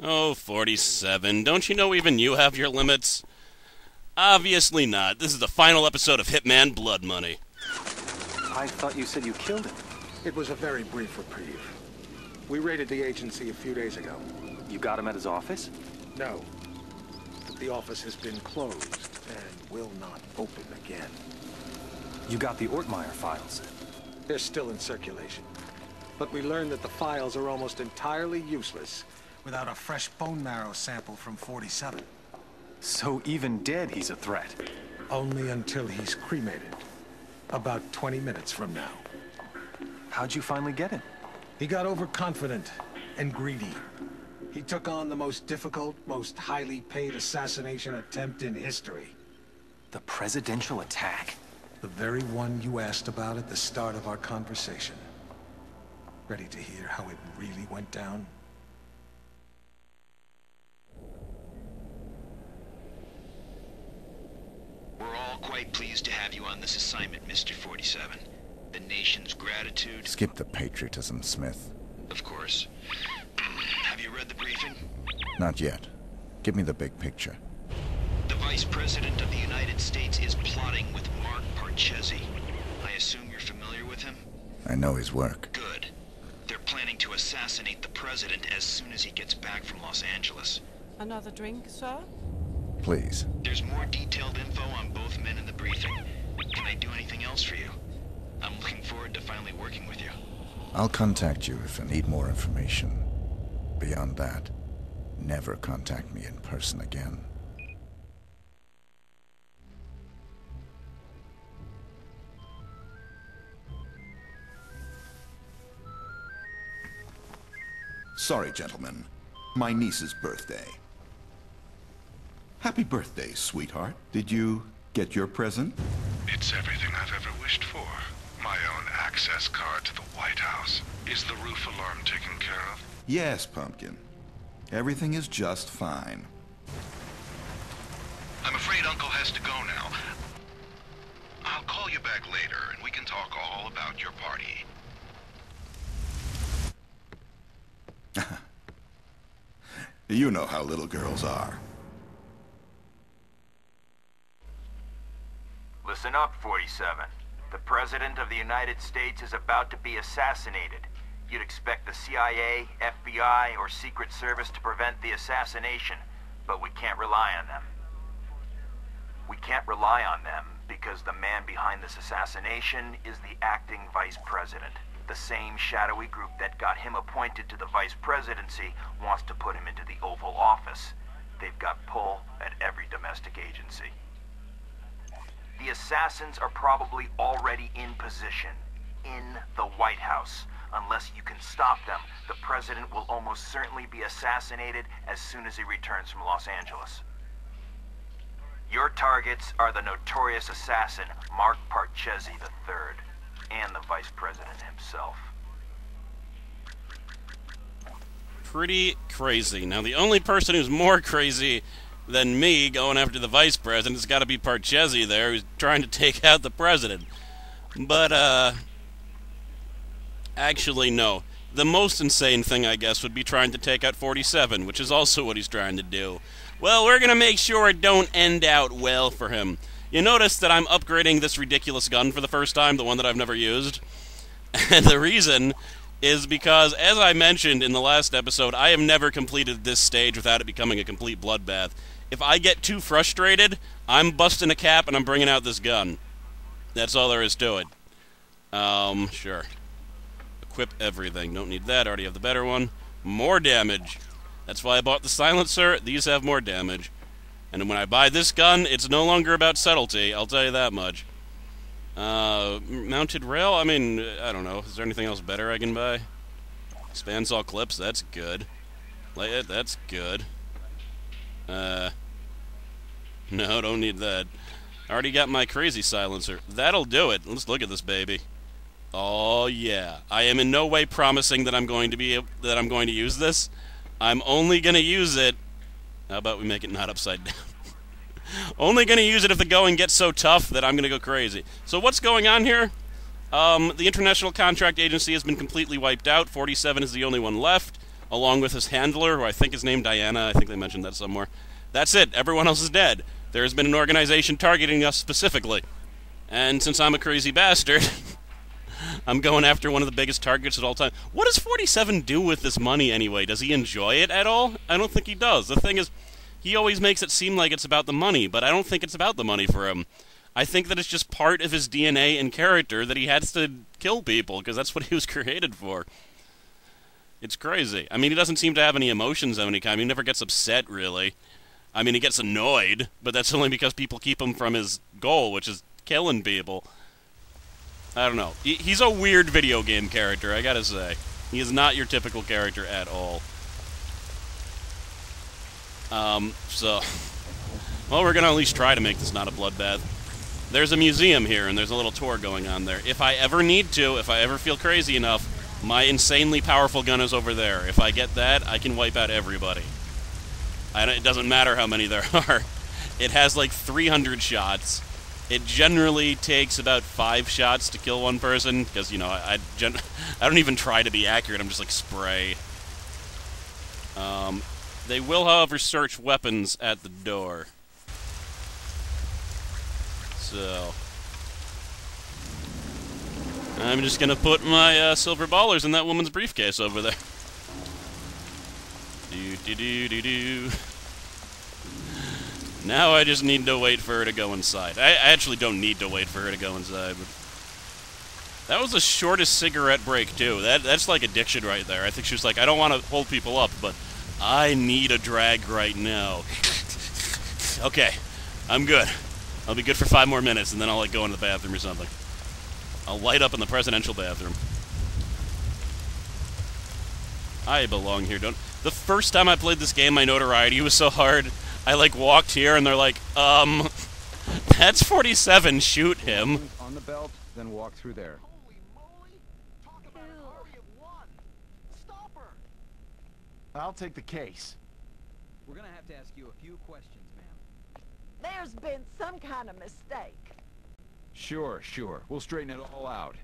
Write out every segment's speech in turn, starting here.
Oh, 47. Don't you know even you have your limits? Obviously not. This is the final episode of Hitman Blood Money. I thought you said you killed him. It was a very brief reprieve. We raided the agency a few days ago. You got him at his office? No. But the office has been closed and will not open again. You got the Ortmeyer files? They're still in circulation. But we learned that the files are almost entirely useless without a fresh bone marrow sample from 47. So even dead, he's a threat. Only until he's cremated. About 20 minutes from now. How'd you finally get him? He got overconfident and greedy. He took on the most difficult, most highly paid assassination attempt in history. The presidential attack? The very one you asked about at the start of our conversation. Ready to hear how it really went down? We're all quite pleased to have you on this assignment, Mr. 47. The nation's gratitude... Skip the patriotism, Smith. Of course. Have you read the briefing? Not yet. Give me the big picture. The Vice President of the United States is plotting with Mark Parchezzi. I assume you're familiar with him? I know his work. Good. They're planning to assassinate the President as soon as he gets back from Los Angeles. Another drink, sir? Please. There's more detailed info on both men in the briefing. Can I do anything else for you? I'm looking forward to finally working with you. I'll contact you if I need more information. Beyond that, never contact me in person again. Sorry, gentlemen. My niece's birthday. Happy birthday, sweetheart. Did you get your present? It's everything I've ever wished for. My own access card to the White House. Is the roof alarm taken care of? Yes, Pumpkin. Everything is just fine. I'm afraid Uncle has to go now. I'll call you back later, and we can talk all about your party. You know how little girls are. Listen up, 47. The President of the United States is about to be assassinated. You'd expect the CIA, FBI, or Secret Service to prevent the assassination, but we can't rely on them. We can't rely on them because the man behind this assassination is the acting Vice President. The same shadowy group that got him appointed to the Vice Presidency wants to put him into the Oval Office. They've got pull at every domestic agency. The assassins are probably already in position, in the White House. Unless you can stop them, the President will almost certainly be assassinated as soon as he returns from Los Angeles. Your targets are the notorious assassin, Mark Parchezzi III. And the Vice President himself. Pretty crazy. Now, the only person who's more crazy than me going after the Vice President has got to be Parchezzi there, who's trying to take out the President. But, actually, no. The most insane thing, I guess, would be trying to take out 47, which is also what he's trying to do. Well, we're gonna make sure it don't end out well for him. You notice that I'm upgrading this ridiculous gun for the first time, the one that I've never used. And the reason is because, as I mentioned in the last episode, I have never completed this stage without it becoming a complete bloodbath. If I get too frustrated, I'm busting a cap and I'm bringing out this gun. That's all there is to it. Sure. Equip everything. Don't need that. Already have the better one. More damage. That's why I bought the silencer. These have more damage. And when I buy this gun, it's no longer about subtlety, I'll tell you that much. Mounted rail? I mean, I don't know. Is there anything else better I can buy? Spansaw clips? That's good. That's good. No, don't need that. I already got my crazy silencer. That'll do it. Let's look at this baby. Oh, yeah. I am in no way promising that I'm going to use this. I'm only going to use it. How about we make it not upside down? Only going to use it if the going gets so tough that I'm going to go crazy. So what's going on here? The International Contract Agency has been completely wiped out. 47 is the only one left. along with his handler, who I think is named Diana. I think they mentioned that somewhere. That's it. Everyone else is dead. There has been an organization targeting us specifically. And since I'm a crazy bastard, I'm going after one of the biggest targets at all time. What does 47 do with this money anyway? Does he enjoy it at all? I don't think he does. The thing is, he always makes it seem like it's about the money, but I don't think it's about the money for him. I think that it's just part of his DNA and character that he has to kill people, because that's what he was created for. It's crazy. I mean, he doesn't seem to have any emotions of any kind. He never gets upset, really. I mean, he gets annoyed, but that's only because people keep him from his goal, which is killing people. I don't know. He's a weird video game character, I gotta say. He is not your typical character at all. Well, we're gonna at least try to make this not a bloodbath. There's a museum here, and there's a little tour going on there. If I ever need to, if I ever feel crazy enough, my insanely powerful gun is over there. If I get that, I can wipe out everybody. It doesn't matter how many there are. It has like 300 shots. It generally takes about 5 shots to kill one person, because, you know, I don't even try to be accurate, I'm just like spray. They will, however, search weapons at the door. So I'm just gonna put my silver ballers in that woman's briefcase over there. Do. Now I just need to wait for her to go inside. I actually don't need to wait for her to go inside. But that was the shortest cigarette break, too. That's like addiction right there. I think she was like, I don't want to hold people up, but I need a drag right now. Okay, I'm good. I'll be good for 5 more minutes, and then I'll like go into the bathroom or something. I'll light up in the presidential bathroom. I belong here, don't... The first time I played this game, my notoriety was so hard, I like walked here and they're like, that's 47, shoot him. On the belt, then walk through there. Holy moly! Talk about a hurry of one! Stop her! I'll take the case. We're gonna have to ask you a few questions, ma'am. There's been some kind of mistake. Sure. We'll straighten it all out.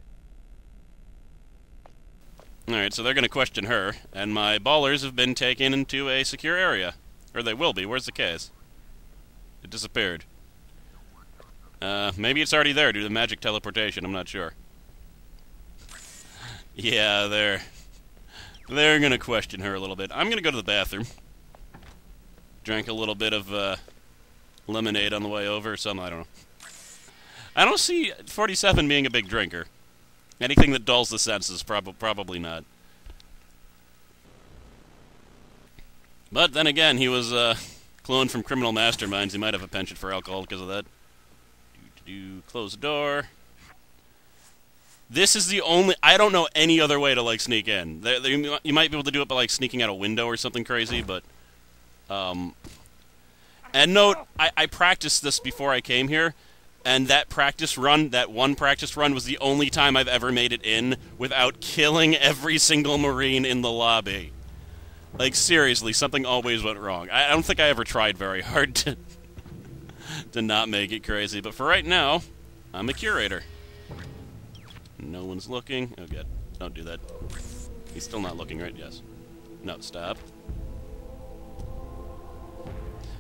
Alright, so they're going to question her, and my ballers have been taken into a secure area. Or they will be. Where's the case? It disappeared. Maybe it's already there due to magic teleportation, I'm not sure. Yeah, they're going to question her a little bit. I'm going to go to the bathroom. Drank a little bit of lemonade on the way over or something, I don't know. I don't see 47 being a big drinker. Anything that dulls the senses, probably not. But then again, he was cloned from criminal masterminds. He might have a penchant for alcohol because of that. Close the door. This is the only... I don't know any other way to, like, sneak in. You might be able to do it by, like, sneaking out a window or something crazy, but... And note, I practiced this before I came here, and that one practice run was the only time I've ever made it in without killing every single Marine in the lobby. Like, seriously, something always went wrong. I don't think I ever tried very hard to not make it crazy, but for right now, I'm a curator. No one's looking. Oh, good. Don't do that. He's still not looking, right? Yes. No, stop.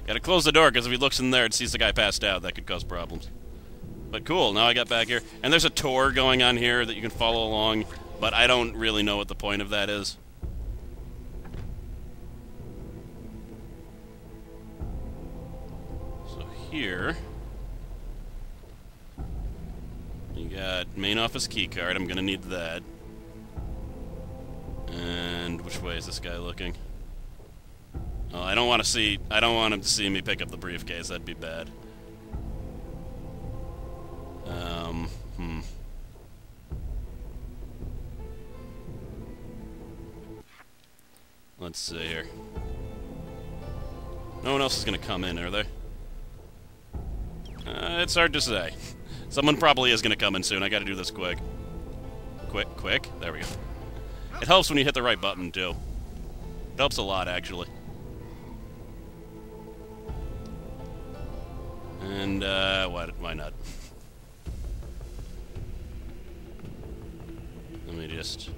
Gotta close the door, because if he looks in there and sees the guy passed out, that could cause problems. But cool, now I got back here. And there's a tour going on here that you can follow along, but I don't really know what the point of that is. So here... you got main office keycard, I'm gonna need that. And which way is this guy looking? Oh, I don't want him to see me pick up the briefcase, that'd be bad. Let's see here. No one else is gonna come in, are they? It's hard to say. Someone probably is gonna come in soon. I gotta do this quick. Quick? There we go. It helps when you hit the right button, too. It helps a lot, actually. And, why not? Let me just...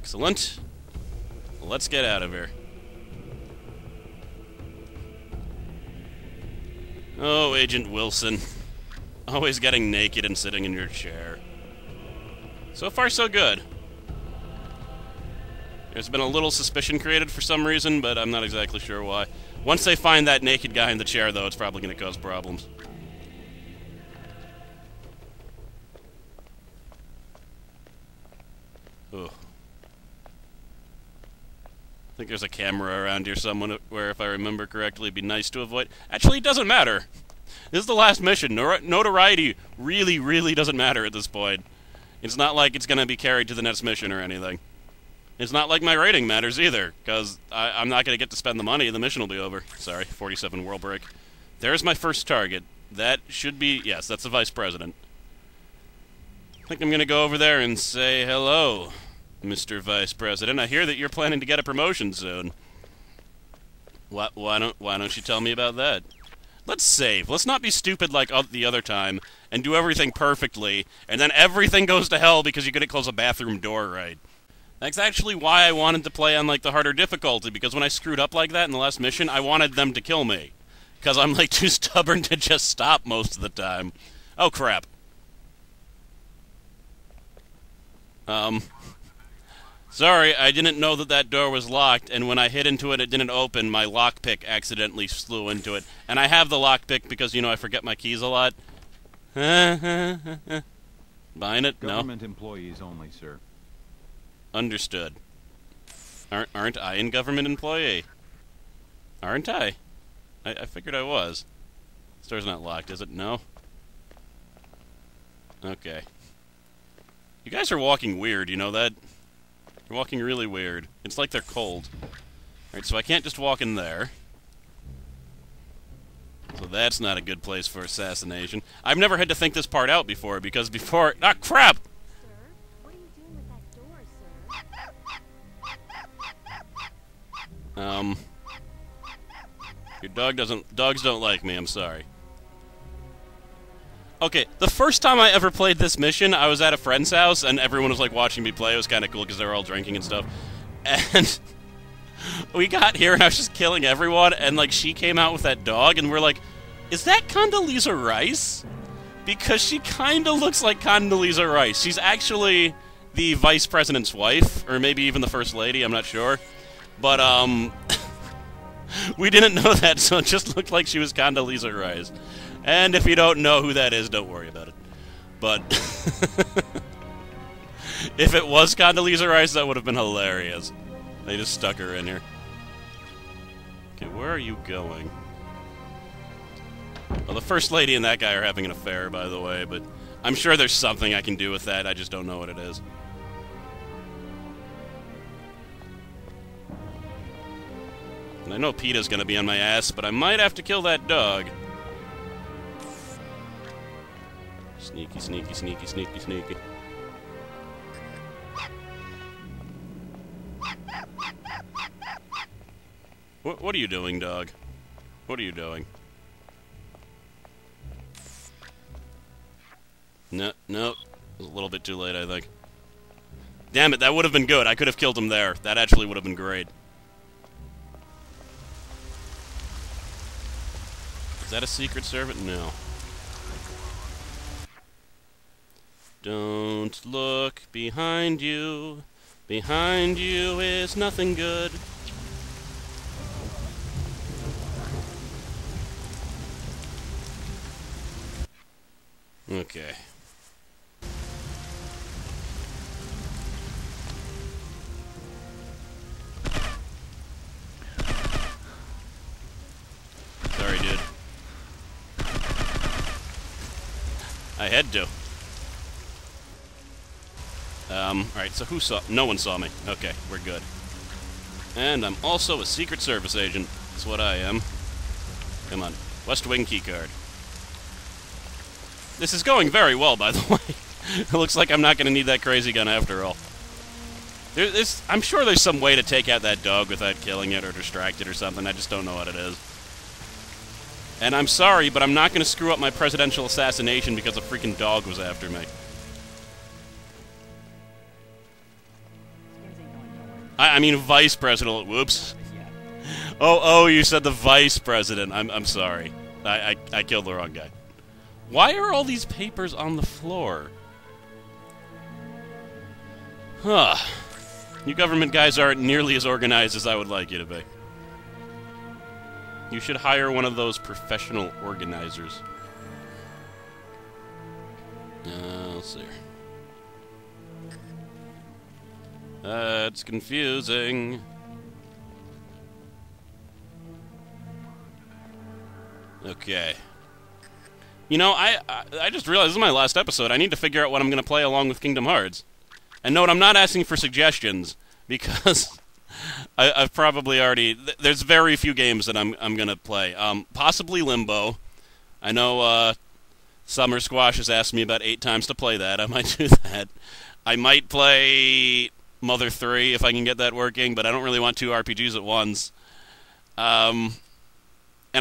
Excellent. Let's get out of here. Oh, Agent Wilson. Always getting naked and sitting in your chair. So far, so good. There's been a little suspicion created for some reason, but I'm not exactly sure why. Once they find that naked guy in the chair, though, it's probably going to cause problems. Ugh. I think there's a camera around here somewhere, if I remember correctly, it'd be nice to avoid. Actually, it doesn't matter. This is the last mission. Notoriety really, really doesn't matter at this point. It's not like it's going to be carried to the next mission or anything. It's not like my rating matters either, because I'm not going to get to spend the money and the mission will be over. Sorry, 47 world break. There's my first target. That should be... Yes, that's the Vice President. I think I'm going to go over there and say hello, Mr. Vice President. I hear that you're planning to get a promotion soon. Why don't you tell me about that? Let's save. Let's not be stupid like the other time and do everything perfectly, and then everything goes to hell because you couldn't close a bathroom door right. That's actually why I wanted to play on, like, the harder difficulty, because when I screwed up like that in the last mission, I wanted them to kill me. Because I'm, like, too stubborn to just stop most of the time. Oh, crap. Sorry, I didn't know that that door was locked, and when I hit into it, it didn't open. My lockpick accidentally flew into it. And I have the lockpick because, you know, I forget my keys a lot. Buying it? No? Government employees only, sir. Understood. Aren't I a government employee? Aren't I? I figured I was. This door's not locked, is it? No? Okay. You guys are walking weird, you know that? You're walking really weird. It's like they're cold. Alright, so I can't just walk in there. So that's not a good place for assassination. I've never had to think this part out before, because before... Ah, crap! Your dog doesn't... Dogs don't like me, I'm sorry. Okay, the first time I ever played this mission, I was at a friend's house, and everyone was, like, watching me play. It was kind of cool, because they were all drinking and stuff. And we got here, and I was just killing everyone, and, like, she came out with that dog, and we're like, is that Condoleezza Rice? Because she kind of looks like Condoleezza Rice. She's actually the vice president's wife, or maybe even the first lady, I'm not sure. But, we didn't know that, so it just looked like she was Condoleezza Rice. And if you don't know who that is, don't worry about it. But if it was Condoleezza Rice, that would have been hilarious. They just stuck her in here. Okay, where are you going? Well, the First Lady and that guy are having an affair, by the way, but I'm sure there's something I can do with that, I just don't know what it is. And I know PETA's gonna be on my ass, but I might have to kill that dog. Sneaky, sneaky, sneaky, sneaky, sneaky. What are you doing, dog? What are you doing? No, it was a little bit too late, I think. Damn it, that would have been good. I could have killed him there. That actually would have been great. Is that a secret servant? No. Don't look behind you. Behind you is nothing good. Okay. Sorry, dude. I had to. Alright, so who saw... No one saw me. Okay, we're good. And I'm also a Secret Service agent. That's what I am. Come on. West Wing keycard. This is going very well, by the way. It looks like I'm not going to need that crazy gun after all. I'm sure there's some way to take out that dog without killing it or distract it or something. I just don't know what it is. And I'm sorry, but I'm not going to screw up my presidential assassination because a freaking dog was after me. I mean vice president. Whoops. Oh, you said the vice president. I'm sorry. I killed the wrong guy. Why are all these papers on the floor? Huh. You government guys aren't nearly as organized as I would like you to be. You should hire one of those professional organizers. Let's see. It's confusing. Okay. You know, I just realized this is my last episode. I need to figure out what I'm going to play along with Kingdom Hearts. And note, I'm not asking for suggestions, because I've probably already... There's very few games that I'm going to play. Possibly Limbo. I know Summer Squash has asked me about 8 times to play that. I might do that. I might play Mother 3 if I can get that working, but I don't really want 2 RPGs at once. And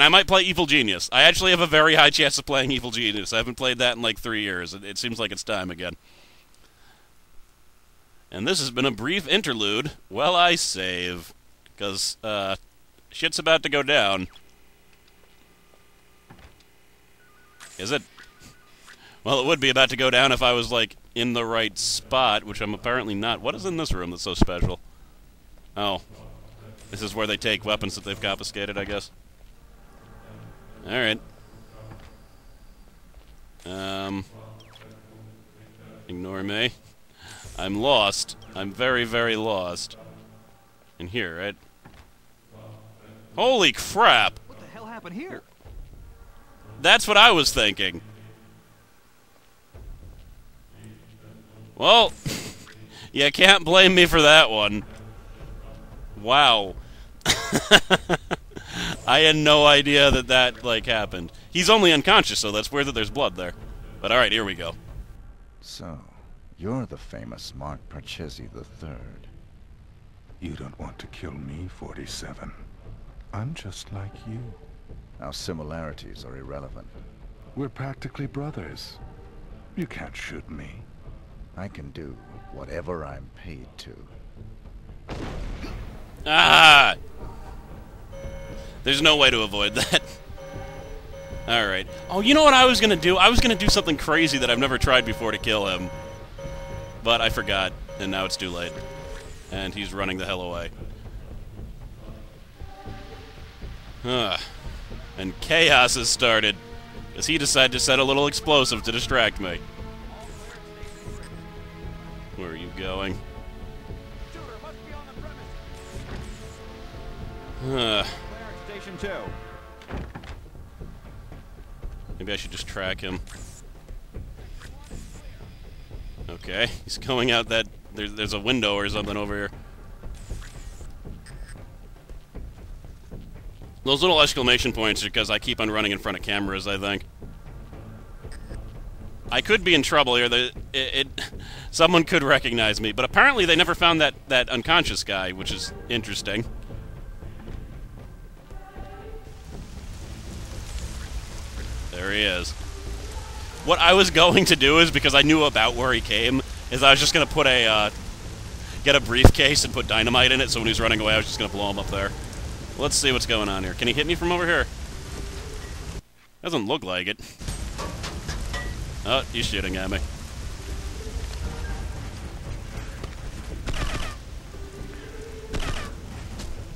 I might play Evil Genius. I actually have a very high chance of playing Evil Genius. I haven't played that in like 3 years. It seems like it's time again. And this has been a brief interlude while I save, because shit's about to go down. Is it? Well, it would be about to go down if I was, like, in the right spot, which I'm apparently not. What is in this room that's so special? Oh. This is where they take weapons that they've confiscated, I guess. Alright. Ignore me. I'm lost. I'm very, very lost. In here, right? Holy crap! What the hell happened here? That's what I was thinking. Well, you can't blame me for that one. Wow. I had no idea that, like, happened. He's only unconscious, so that's weird that there's blood there. But alright, here we go. So, you're the famous Mark Parchezzi III. You don't want to kill me, 47. I'm just like you. Our similarities are irrelevant. We're practically brothers. You can't shoot me. I can do whatever I'm paid to. Ah! There's no way to avoid that. Alright. Oh, you know what I was gonna do? I was gonna do something crazy that I've never tried before to kill him. But I forgot, and now it's too late. And he's running the hell away. And chaos has started, because he decided to set a little explosive to distract me. Where are you going? Station 2. Maybe I should just track him. Okay, he's going out that... There's a window or something over here. Those little exclamation points are because I keep on running in front of cameras, I think. I could be in trouble here. Someone could recognize me, but apparently they never found that unconscious guy, which is interesting. There he is. What I was going to do is, because I knew about where he came, is I was just going to put get a briefcase and put dynamite in it, so when he's running away, I was just going to blow him up there. Let's see what's going on here. Can he hit me from over here? Doesn't look like it. Oh, he's shooting at me.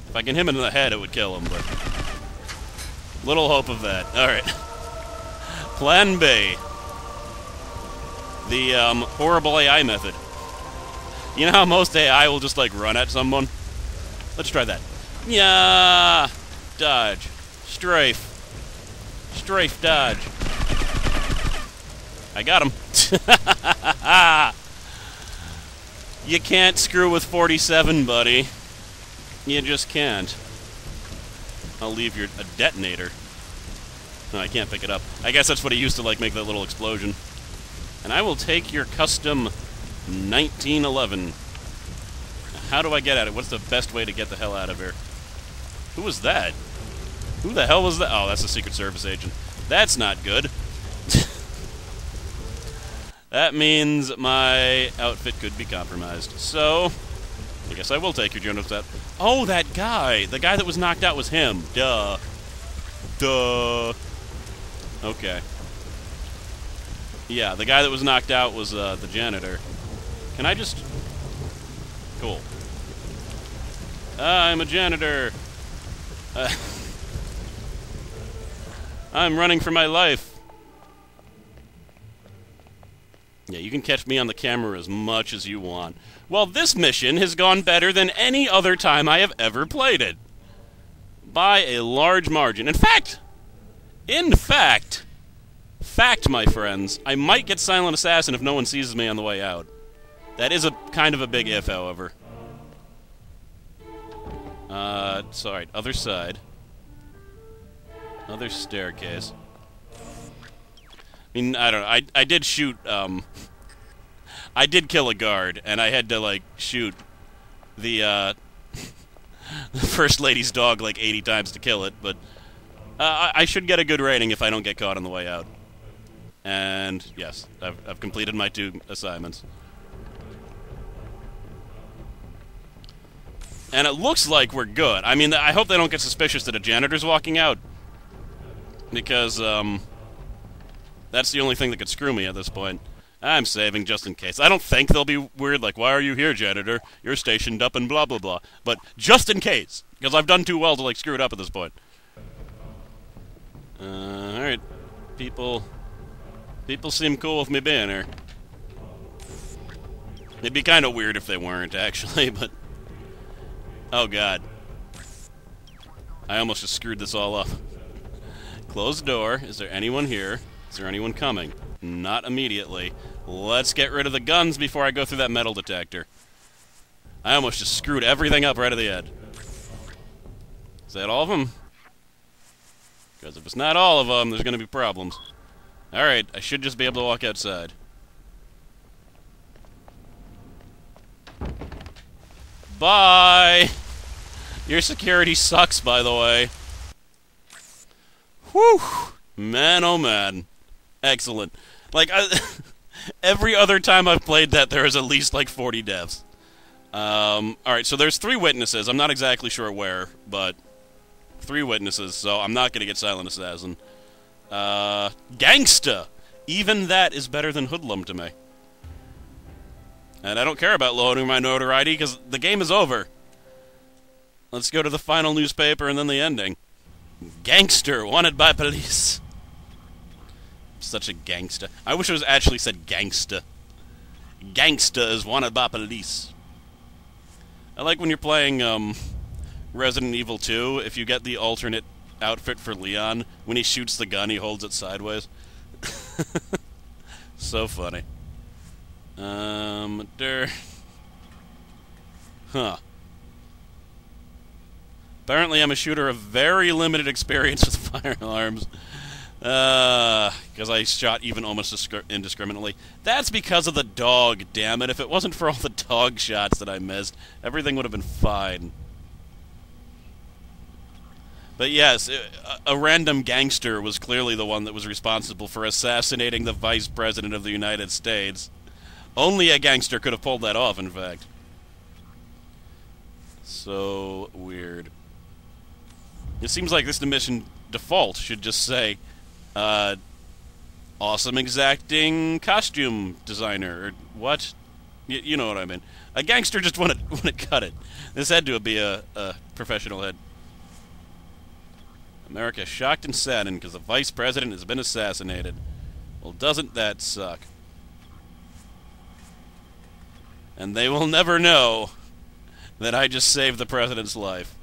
If I can hit him in the head, it would kill him, but... little hope of that. Alright. Plan B. The, horrible AI method. You know how most AI will just, like, run at someone? Let's try that. Yeah, dodge. Strafe. Strafe, dodge. I got him. You can't screw with 47, buddy. You just can't. I'll leave your... a detonator. No, I can't pick it up. I guess that's what he used to, like, make that little explosion. And I will take your custom 1911. How do I get at it? What's the best way to get the hell out of here? Who was that? Who the hell was that? Oh, that's a Secret Service agent. That's not good. That means my outfit could be compromised. So, I guess I will take your general stat. Oh, that guy! The guy that was knocked out was him. Duh. Duh. Okay. Yeah, the guy that was knocked out was the janitor. Can I just... Cool. I'm a janitor. I'm running for my life. Yeah, you can catch me on the camera as much as you want. Well, this mission has gone better than any other time I have ever played it. By a large margin. In fact, my friends, I might get Silent Assassin if no one seizes me on the way out. That is a kind of a big if, however. Sorry, other side. Other staircase. I mean, I don't know. I did shoot, I did kill a guard, and I had to, like, shoot the First Lady's dog, like, 80 times to kill it, but I should get a good rating if I don't get caught on the way out. And, yes, I've completed my 2 assignments. And it looks like we're good. I mean, I hope they don't get suspicious that a janitor's walking out. Because, that's the only thing that could screw me at this point. I'm saving just in case. I don't think they'll be weird, like, why are you here, janitor? You're stationed up and blah, blah, blah. But just in case, because I've done too well to, like, screw it up at this point. Alright. People seem cool with me being here. It'd be kind of weird if they weren't, actually, but... Oh, God. I almost just screwed this all up. Close the door. Is there anyone here? Is there anyone coming? Not immediately. Let's get rid of the guns before I go through that metal detector. I almost just screwed everything up right at the end. Is that all of them? Because if it's not all of them, there's going to be problems. Alright, I should just be able to walk outside. Bye! Your security sucks, by the way. Whew! Man, oh man. Excellent. Like, every other time I've played that, there is at least, like, 40 deaths. Alright, so there's 3 witnesses. I'm not exactly sure where, but 3 witnesses, so I'm not gonna get Silent Assassin. Gangsta! Even that is better than Hoodlum to me. And I don't care about loading my notoriety, because the game is over. Let's go to the final newspaper and then the ending. Gangster, wanted by police. Such a gangsta. I wish it was actually said gangsta. Gangsta is wanted by police. I like when you're playing, Resident Evil 2, if you get the alternate outfit for Leon, when he shoots the gun, he holds it sideways. So funny. Huh. Apparently I'm a shooter of very limited experience with firearms. Because I shot even almost indiscriminately. That's because of the dog, damn it. If it wasn't for all the dog shots that I missed, everything would have been fine. But yes, a random gangster was clearly the one that was responsible for assassinating the Vice President of the United States. Only a gangster could have pulled that off, in fact. So weird. It seems like this mission default should just say, awesome exacting costume designer, or what? You know what I mean. A gangster just wanted to cut it. This had to be a professional head. America shocked and saddened because the vice president has been assassinated. Well, doesn't that suck? And they will never know that I just saved the president's life.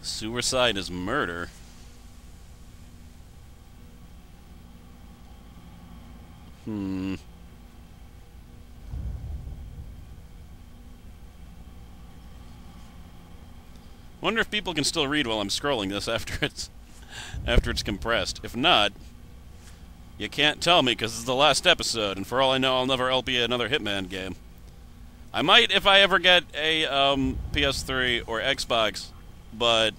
Suicide is murder. Wonder if people can still read while I'm scrolling this after it's compressed. If not, you can't tell me because it's the last episode, and for all I know, I'll never LP another Hitman game. I might if I ever get a PS3 or Xbox, but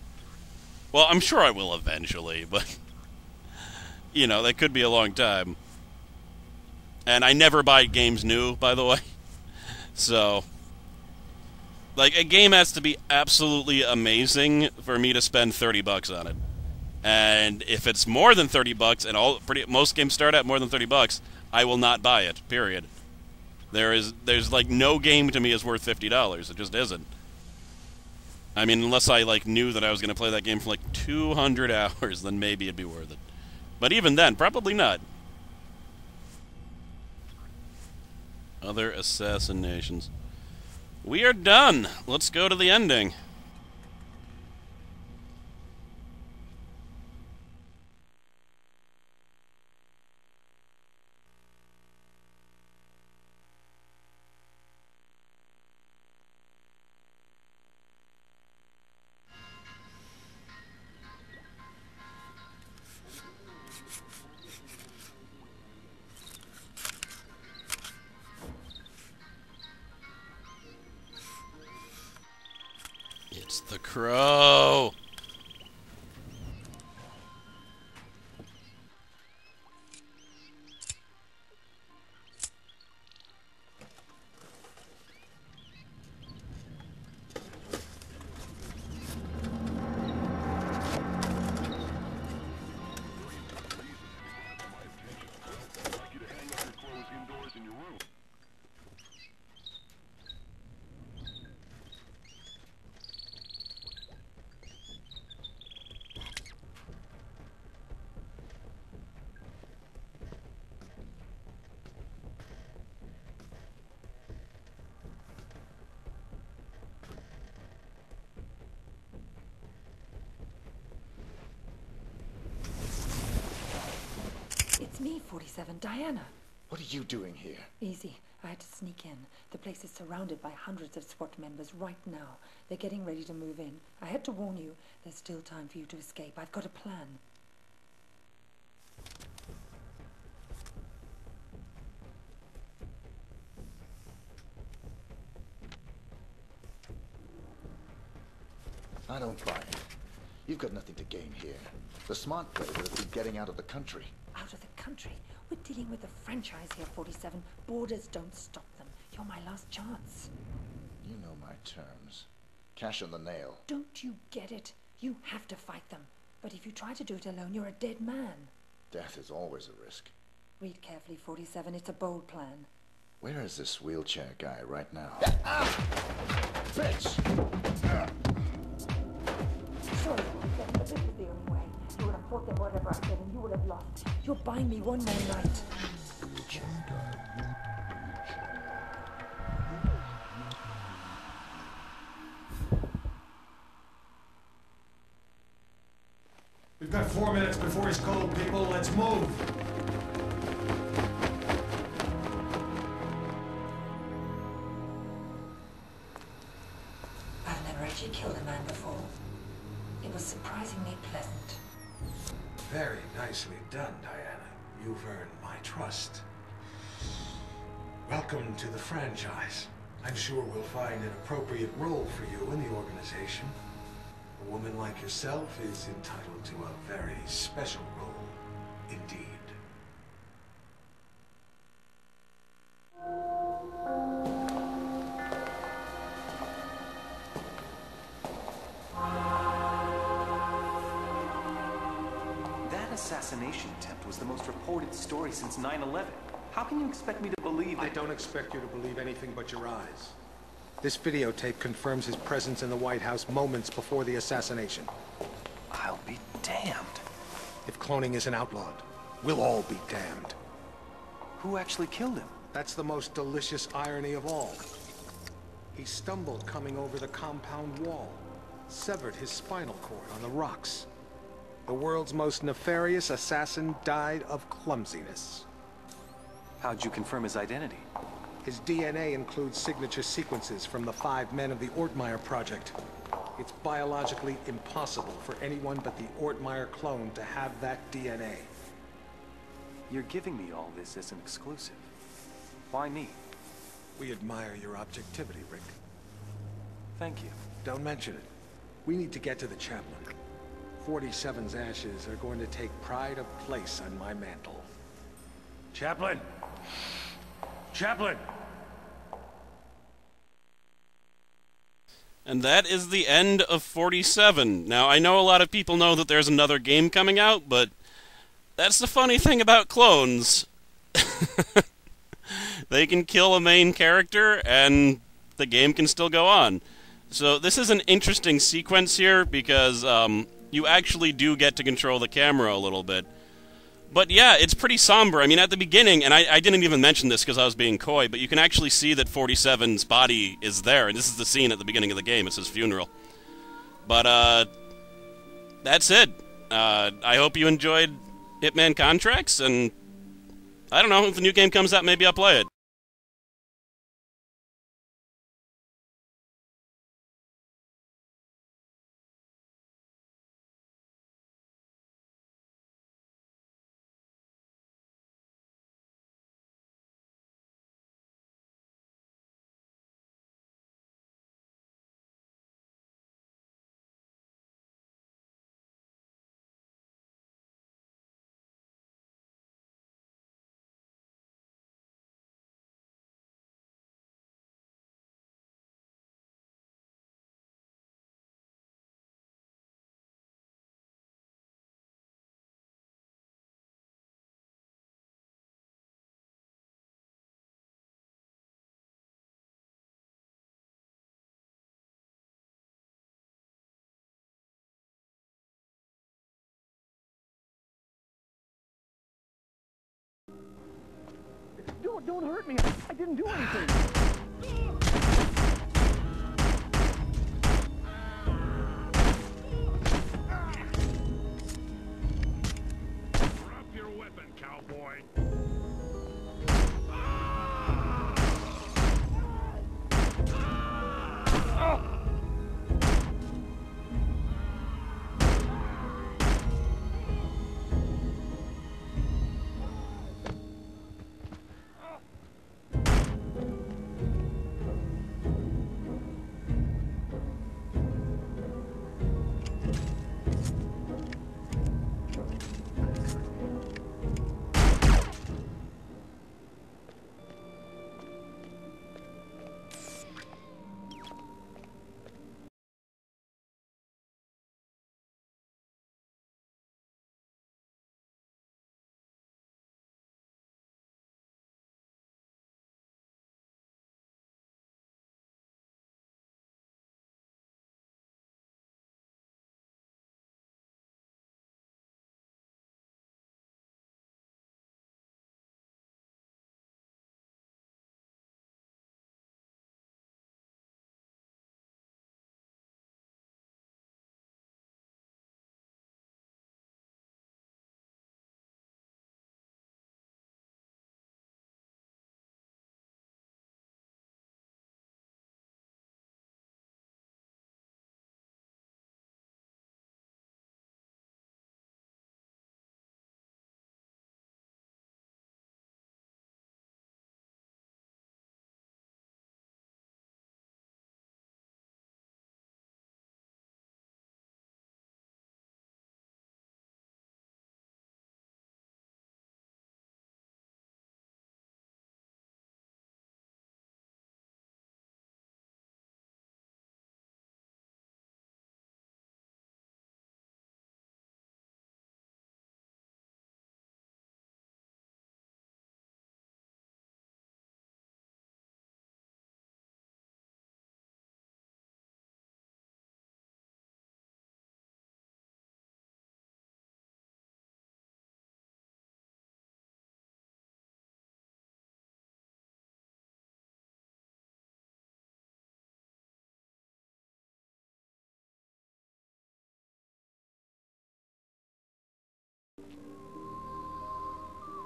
well, I'm sure I will eventually. But you know, that could be a long time. And I never buy games new, by the way. So Like, a game has to be absolutely amazing for me to spend $30 on it. And if it's more than $30, and most games start at more than $30, I will not buy it. Period. There's like no game to me is worth $50. It just isn't. I mean, unless I like knew that I was going to play that game for like 200 hours, then maybe it'd be worth it. But even then, probably not. Other assassinations. We are done. Let's go to the ending. It's the crow. It's me, 47, Diana. What are you doing here? Easy. I had to sneak in. The place is surrounded by hundreds of SWAT members right now. They're getting ready to move in. I had to warn you. There's still time for you to escape. I've got a plan. I don't buy it. You've got nothing to gain here. The smart play would have been getting out of the country. Out of the country? We're dealing with a franchise here, 47. Borders don't stop them. You're my last chance. You know my terms. Cash on the nail. Don't you get it? You have to fight them. But if you try to do it alone, you're a dead man. Death is always a risk. Read carefully, 47. It's a bold plan. Where is this wheelchair guy right now? Bitch! Sorry, 47, but this is the only way. You would have fought them whatever I said, and you would have lost. You're buying me one more night. We've got 4 minutes before he's cold, people. Let's move. I've never actually killed a man before. It was surprisingly pleasant. Very nicely done, Diana. You've earned my trust. Welcome to the franchise. I'm sure we'll find an appropriate role for you in the organization. A woman like yourself is entitled to a very special role, indeed. That assassination attempt was the most reported story since 9/11. How can you expect me to believe that... I don't expect you to believe anything but your eyes. This videotape confirms his presence in the White House moments before the assassination. I'll be damned. If cloning isn't outlawed, we'll all be damned. Who actually killed him? That's the most delicious irony of all. He stumbled coming over the compound wall, severed his spinal cord on the rocks. The world's most nefarious assassin died of clumsiness. How'd you confirm his identity? His DNA includes signature sequences from the 5 men of the Ortmeyer project. It's biologically impossible for anyone but the Ortmeyer clone to have that DNA. You're giving me all this as an exclusive. Why me? We admire your objectivity, Rick. Thank you. Don't mention it. We need to get to the chaplain. 47's ashes are going to take pride of place on my mantle. Chaplain! Chaplain! And that is the end of 47. Now, I know a lot of people know that there's another game coming out, but that's the funny thing about clones. They can kill a main character, and the game can still go on. So this is an interesting sequence here, because you actually do get to control the camera a little bit. But yeah, it's pretty somber. I mean, at the beginning, and I didn't even mention this because I was being coy, but you can actually see that 47's body is there, and this is the scene at the beginning of the game. It's his funeral. But, that's it. I hope you enjoyed Hitman Contracts, and I don't know, if the new game comes out, maybe I'll play it. Don't hurt me. I didn't do anything. Drop your weapon, cowboy.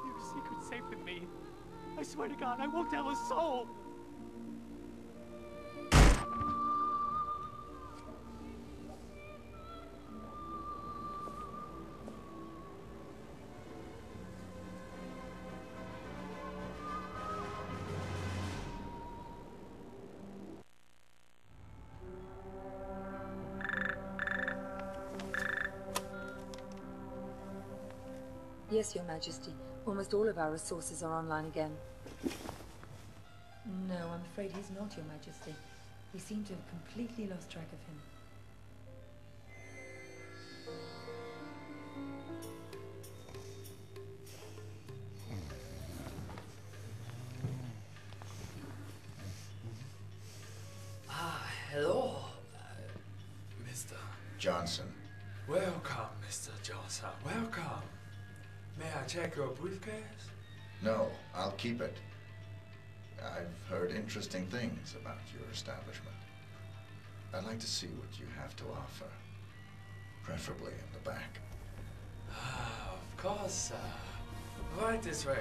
Your secret's safe with me. I swear to God, I won't tell a soul. Yes, Your Majesty. Almost all of our resources are online again. No, I'm afraid he's not, Your Majesty. We seem to have completely lost track of him. Hello, Mr. Johnson. Welcome, Mr. Johnson. Welcome. May I check your briefcase? No, I'll keep it. I've heard interesting things about your establishment. I'd like to see what you have to offer. Preferably in the back. Of course, right this way.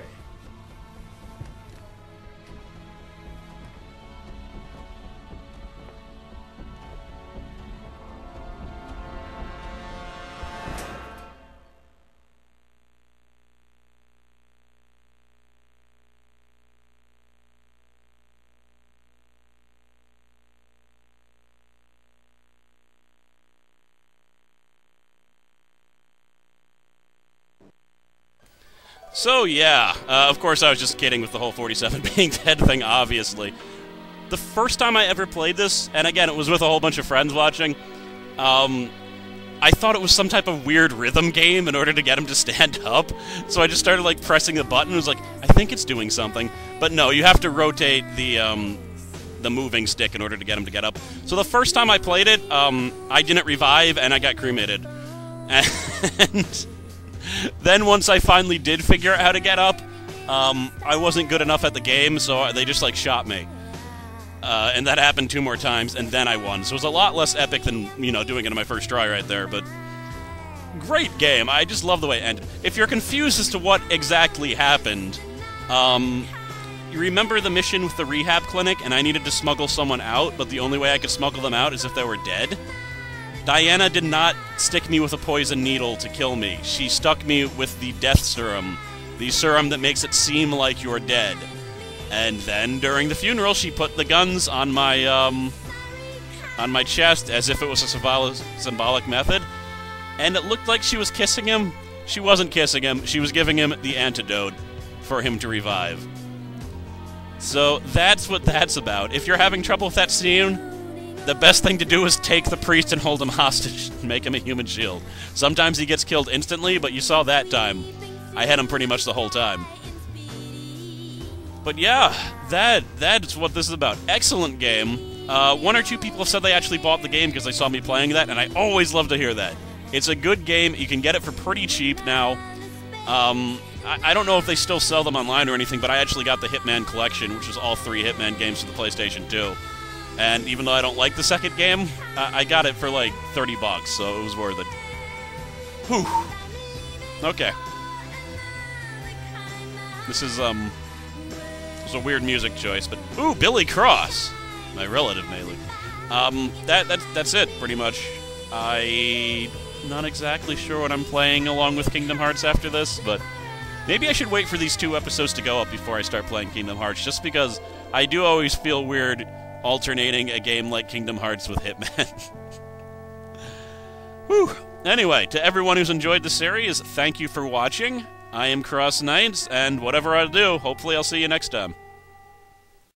So yeah, of course I was just kidding with the whole 47 being dead thing, obviously. The first time I ever played this, and again it was with a whole bunch of friends watching, I thought it was some type of weird rhythm game in order to get him to stand up, so I just started like pressing the button and was like, I think it's doing something. But no, you have to rotate the moving stick in order to get him to get up. So the first time I played it, I didn't revive and I got cremated. And then once I finally did figure out how to get up, I wasn't good enough at the game, so they just like shot me. And that happened 2 more times, and then I won. So it was a lot less epic than, you know, doing it on my first try right there, but great game. I just love the way it ended. If you're confused as to what exactly happened, you remember the mission with the rehab clinic, and I needed to smuggle someone out, but the only way I could smuggle them out is if they were dead? Diana did not stick me with a poison needle to kill me. She stuck me with the death serum, the serum that makes it seem like you're dead. And then, during the funeral, she put the guns on my chest as if it was a symbolic method. And it looked like she was kissing him. She wasn't kissing him. She was giving him the antidote for him to revive. So that's what that's about. If you're having trouble with that scene, the best thing to do is take the priest and hold him hostage and make him a human shield. Sometimes he gets killed instantly, but you saw that time. I had him pretty much the whole time. But yeah, that's what this is about. Excellent game. 1 or 2 people have said they actually bought the game because they saw me playing that, and I always love to hear that. It's a good game. You can get it for pretty cheap now. I don't know if they still sell them online or anything, but I actually got the Hitman collection, which is all 3 Hitman games for the PlayStation 2. And even though I don't like the second game, I got it for like $30, so it was worth it. Whew. Okay. This is a weird music choice, but ooh, Billy Cross, my relative mainly. That's it pretty much. I'm not exactly sure what I'm playing along with Kingdom Hearts after this, but maybe I should wait for these 2 episodes to go up before I start playing Kingdom Hearts, just because I do always feel weird alternating a game like Kingdom Hearts with Hitman. Whew. Anyway, to everyone who's enjoyed the series, thank you for watching. I am Cross Knights, and whatever I do, hopefully I'll see you next time.